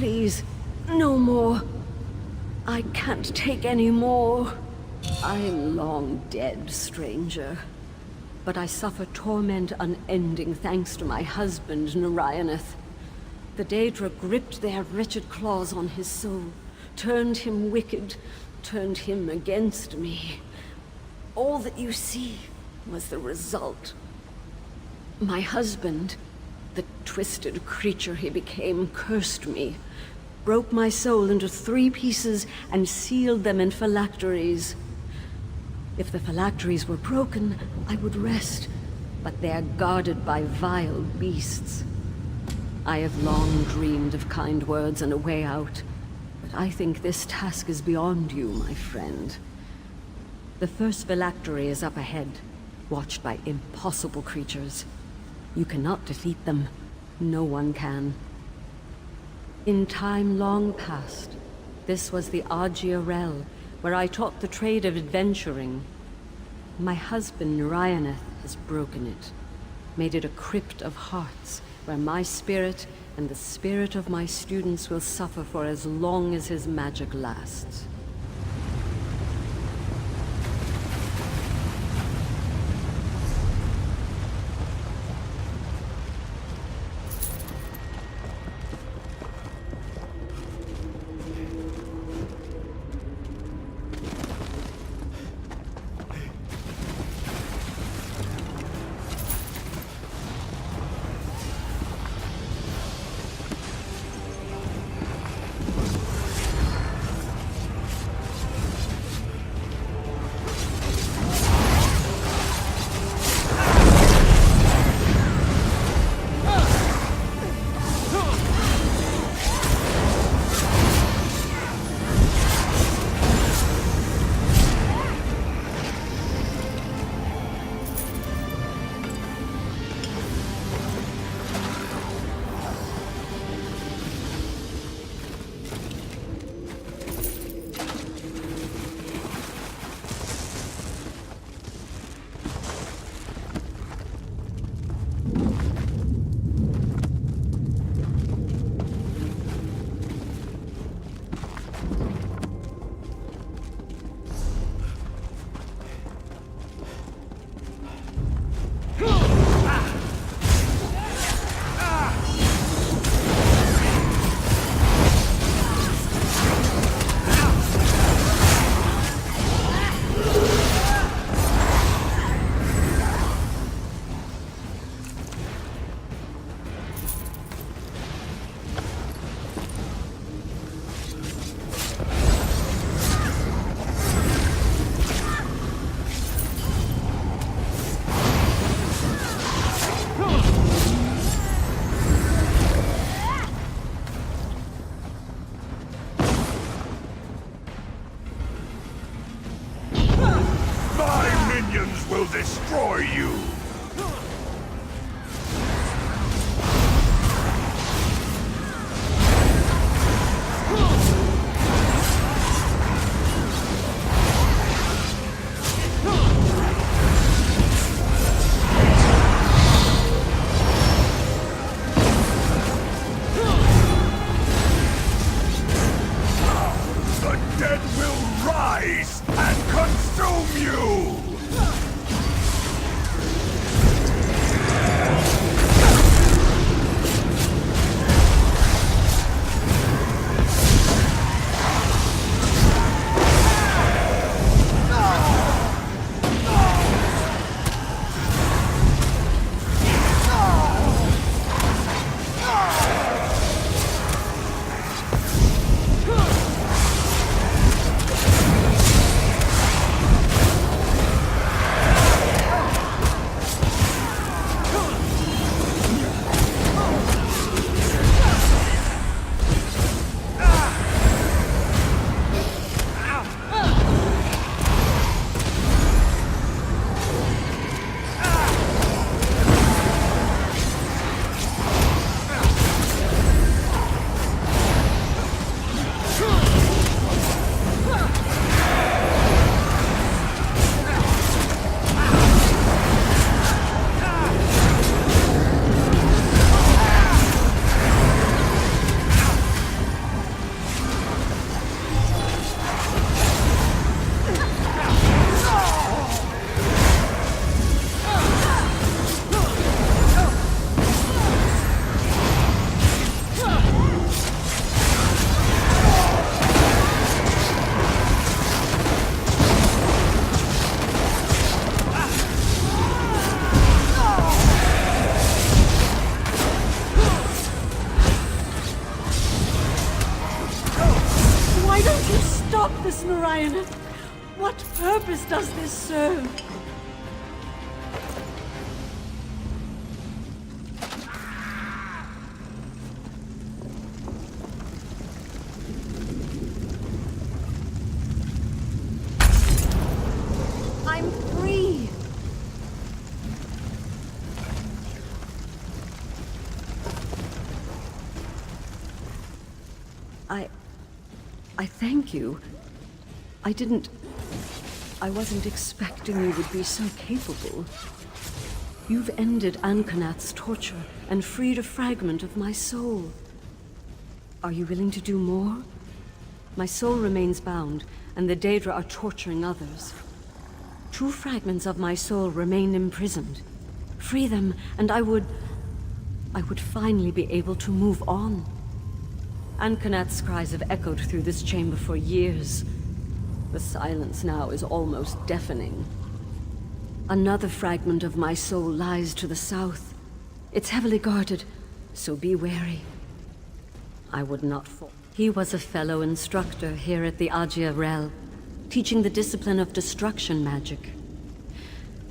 please, no more. I can't take any more. I'm long dead, stranger. But I suffer torment unending thanks to my husband, Narayaneth. The Daedra gripped their wretched claws on his soul, turned him wicked, turned him against me. All that you see was the result. My husband, the twisted creature he became, cursed me, broke my soul into 3 pieces and sealed them in phylacteries. If the phylacteries were broken, I would rest, but they are guarded by vile beasts. I have long dreamed of kind words and a way out, but I think this task is beyond you, my friend. The first phylactery is up ahead, watched by impossible creatures. You cannot defeat them. No one can. In time long past, this was the Agia Rel, where I taught the trade of adventuring. My husband, Narayaneth, has broken it, made it a crypt of hearts, where my spirit and the spirit of my students will suffer for as long as his magic lasts. Will destroy you! The dead will rise and consume you! Stop this, Narayana! What purpose does this serve? I'm free! I thank you. I wasn't expecting you would be so capable. You've ended Ankanath's torture and freed a fragment of my soul. Are you willing to do more? My soul remains bound, and the Daedra are torturing others. 2 fragments of my soul remain imprisoned. Free them, and I would finally be able to move on. Ankanath's cries have echoed through this chamber for years. The silence now is almost deafening. Another fragment of my soul lies to the south. It's heavily guarded, so be wary. I would not fall. He was a fellow instructor here at the Ajia Rel, teaching the discipline of destruction magic.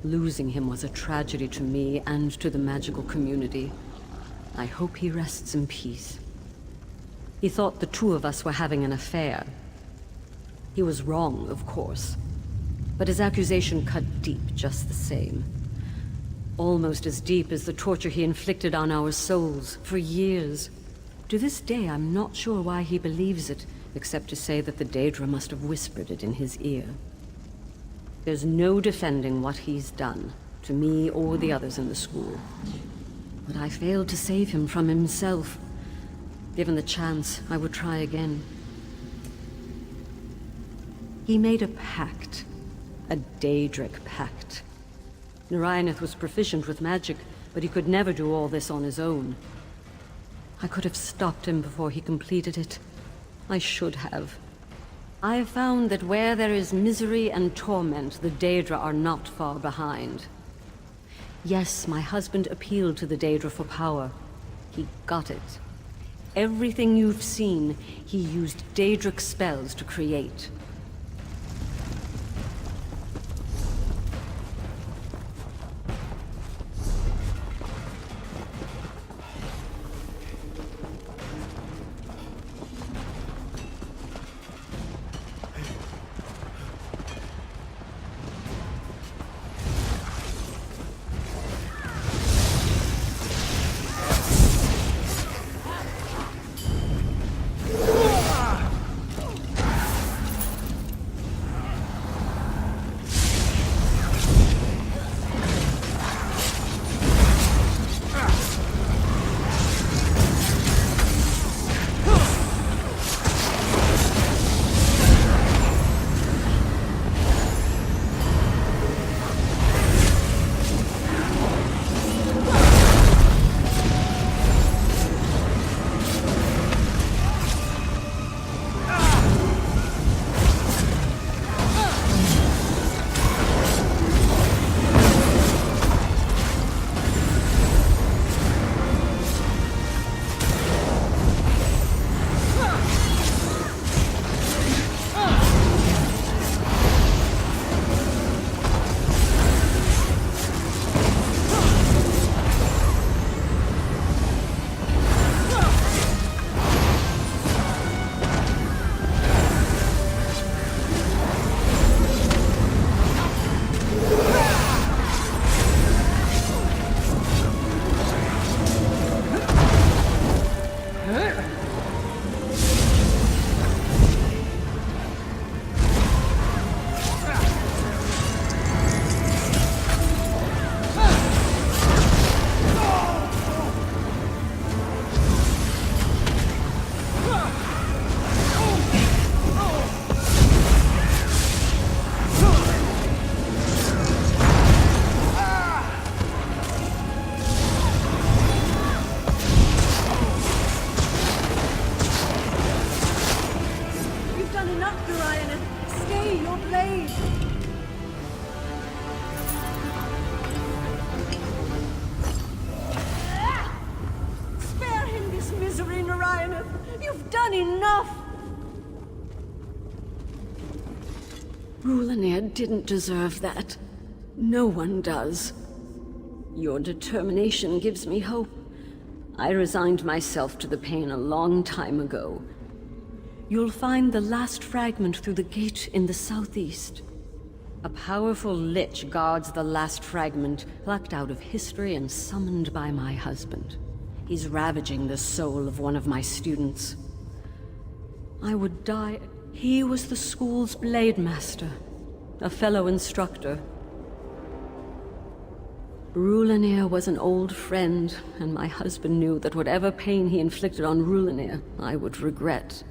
Losing him was a tragedy to me and to the magical community. I hope he rests in peace. He thought the 2 of us were having an affair. He was wrong, of course, but his accusation cut deep just the same. Almost as deep as the torture he inflicted on our souls for years. To this day, I'm not sure why he believes it, except to say that the Daedra must have whispered it in his ear. There's no defending what he's done, to me or the others in the school. But I failed to save him from himself. Given the chance, I would try again. He made a pact. A Daedric pact. Narayanath was proficient with magic, but he could never do all this on his own. I could have stopped him before he completed it. I should have. I have found that where there is misery and torment, the Daedra are not far behind. Yes, my husband appealed to the Daedra for power. He got it. Everything you've seen, he used Daedric spells to create. You've done enough! Rulanir didn't deserve that. No one does. Your determination gives me hope. I resigned myself to the pain a long time ago. You'll find the last fragment through the gate in the southeast. A powerful lich guards the last fragment, plucked out of history and summoned by my husband. He's ravaging the soul of one of my students. I would die. He was the school's blade master, a fellow instructor. Rulanir was an old friend, and my husband knew that whatever pain he inflicted on Rulanir, I would regret.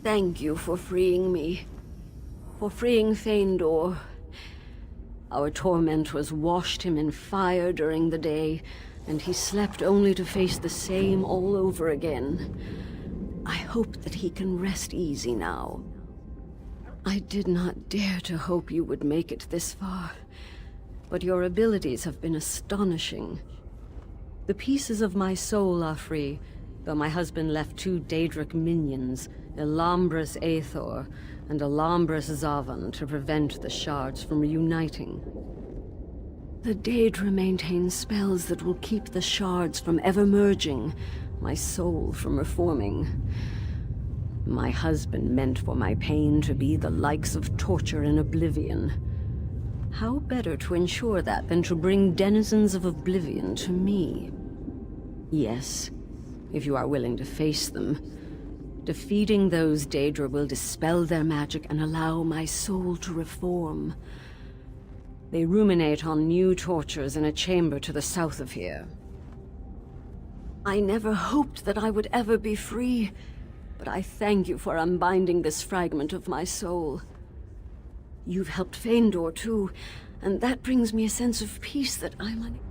Thank you for freeing me. For freeing Feindor. Our torment was washed him in fire during the day, and he slept only to face the same all over again. I hope that he can rest easy now. I did not dare to hope you would make it this far, but your abilities have been astonishing. The pieces of my soul are free, though my husband left 2 Daedric minions, Elambris Aethor and Elambris Zavan, to prevent the shards from reuniting. The Daedra maintains spells that will keep the shards from ever merging, my soul from reforming. My husband meant for my pain to be the likes of torture in oblivion. How better to ensure that than to bring denizens of oblivion to me? Yes, if you are willing to face them. Defeating those Daedra will dispel their magic and allow my soul to reform. They ruminate on new tortures in a chamber to the south of here. I never hoped that I would ever be free, but I thank you for unbinding this fragment of my soul. You've helped Feindor too, and that brings me a sense of peace that I'm unable.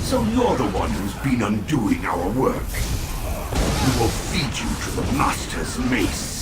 So you're the one who's been undoing our work. We will feed you to the Master's mace.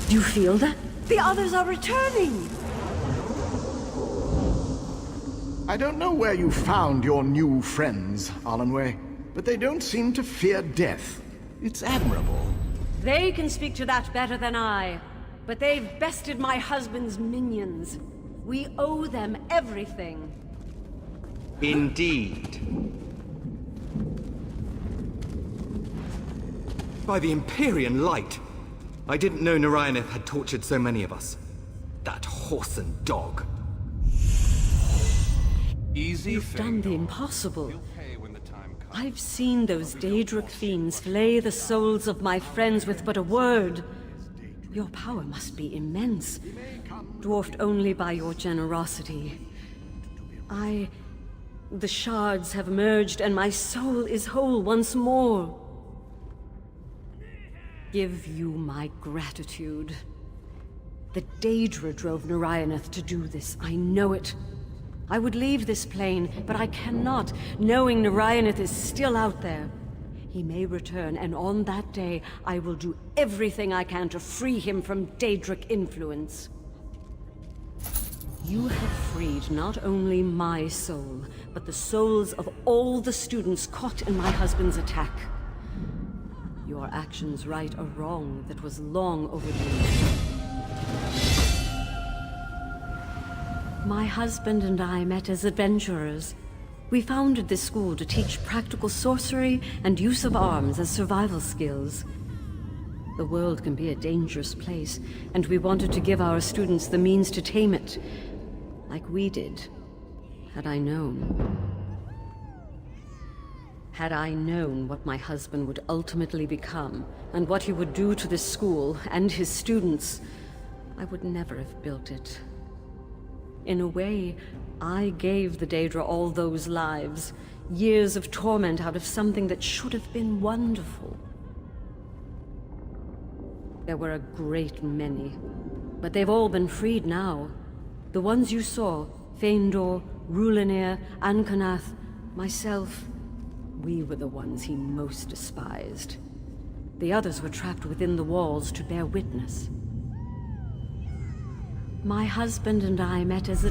You feel that? The others are returning! I don't know where you found your new friends, Alanway, but they don't seem to fear death. It's admirable. They can speak to that better than I, but they've bested my husband's minions. We owe them everything. Indeed. By the Empyrean light! I didn't know Narayaneth had tortured so many of us. That horse and dog. Easy. You've done the impossible. I've seen those Daedric fiends flay the souls of my friends with but a word. Your power must be immense, dwarfed only by your generosity. The shards have merged and my soul is whole once more. Give you my gratitude. The Daedra drove Narayaneth to do this, I know it. I would leave this plane, but I cannot, knowing Narayaneth is still out there. He may return, and on that day, I will do everything I can to free him from Daedric influence. You have freed not only my soul, but the souls of all the students caught in my husband's attack. Your actions right a wrong that was long overdue. My husband and I met as adventurers. We founded this school to teach practical sorcery and use of arms as survival skills. The world can be a dangerous place, and we wanted to give our students the means to tame it, like we did, had I known. Had I known what my husband would ultimately become, and what he would do to this school and his students, I would never have built it. In a way, I gave the Daedra all those lives, years of torment out of something that should have been wonderful. There were a great many, but they've all been freed now. The ones you saw, Feindor, Rulinir, Ankanath, myself, we were the ones he most despised. The others were trapped within the walls to bear witness. My husband and I met as a